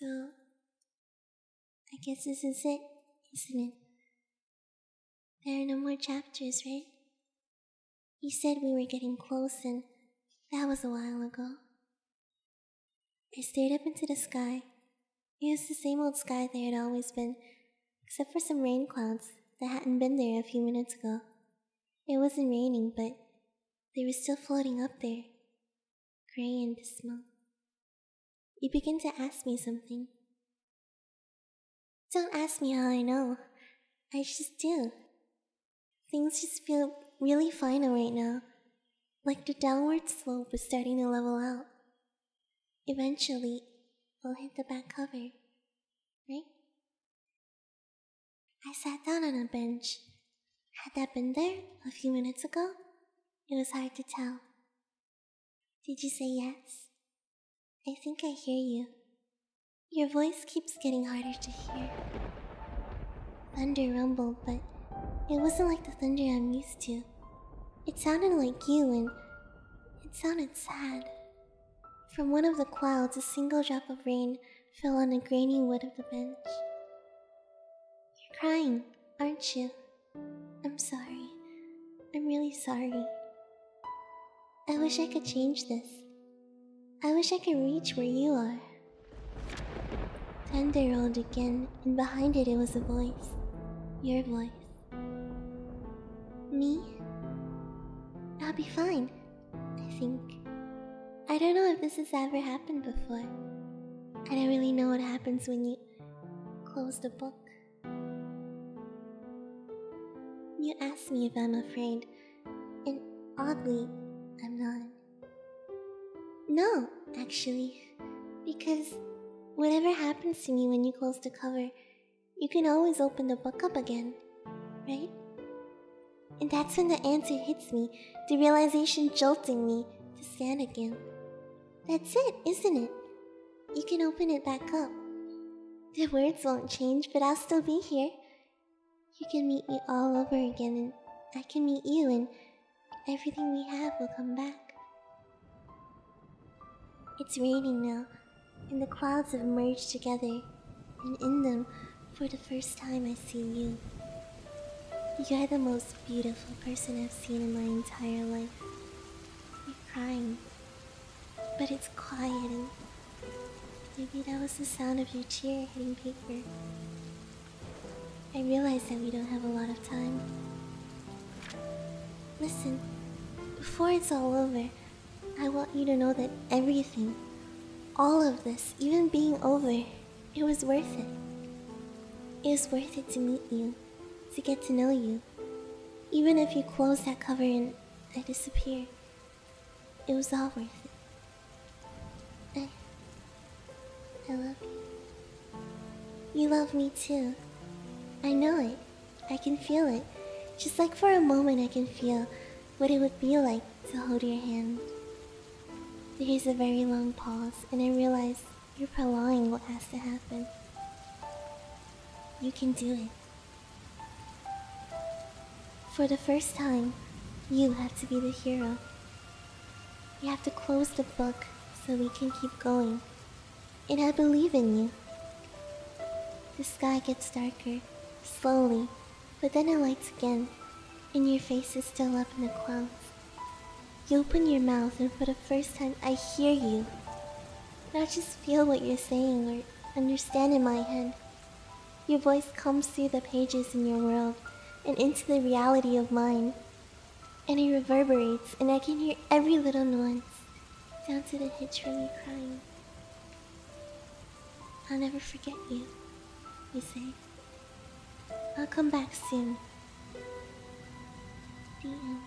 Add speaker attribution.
Speaker 1: So, I guess this is it, isn't it? There are no more chapters, right? You said we were getting close, and that was a while ago. I stared up into the sky. It was the same old sky there had always been, except for some rain clouds that hadn't been there a few minutes ago. It wasn't raining, but they were still floating up there, gray and dismal. You begin to ask me something. Don't ask me how I know. I just do. Things just feel really final right now. Like the downward slope is starting to level out. Eventually, we'll hit the back cover, right? I sat down on a bench. Had that been there a few minutes ago? It was hard to tell. Did you say yes? I think I hear you. Your voice keeps getting harder to hear. Thunder rumbled, but it wasn't like the thunder I'm used to. It sounded like you, and it sounded sad. From one of the clouds, a single drop of rain fell on the grainy wood of the bench. You're crying, aren't you? I'm sorry. I'm really sorry. I wish I could change this. I wish I could reach where you are. Thunder rolled again, and behind it was a voice. Your voice. Me? I'll be fine, I think. I don't know if this has ever happened before. I don't really know what happens when you close the book. You asked me if I'm afraid, and oddly, I'm not. No, actually, because whatever happens to me when you close the cover, you can always open the book up again, right? And that's when the answer hits me, the realization jolting me to stand again. That's it, isn't it? You can open it back up. The words won't change, but I'll still be here. You can meet me all over again, and I can meet you, and everything we have will come back. It's raining now, and the clouds have merged together, and in them, for the first time, I see you. You're the most beautiful person I've seen in my entire life. You're crying, but it's quiet, and maybe that was the sound of your tear hitting paper. I realize that we don't have a lot of time. Listen, before it's all over, I want you to know that everything, all of this, even being over, it was worth it. It was worth it to meet you, to get to know you. Even if you close that cover and I disappear, it was all worth it. I love you. You love me too. I know it. I can feel it. Just like for a moment I can feel what it would be like to hold your hand. There is a very long pause, and I realize you're prolonging what has to happen. You can do it. For the first time, you have to be the hero. You have to close the book so we can keep going. And I believe in you. The sky gets darker, slowly, but then it lights again, and your face is still up in the clouds. You open your mouth, and for the first time, I hear you. Not just feel what you're saying or understand in my head. Your voice comes through the pages in your world and into the reality of mine. And it reverberates, and I can hear every little nuance, down to the hitch from you crying. I'll never forget you, you say. I'll come back soon. The end.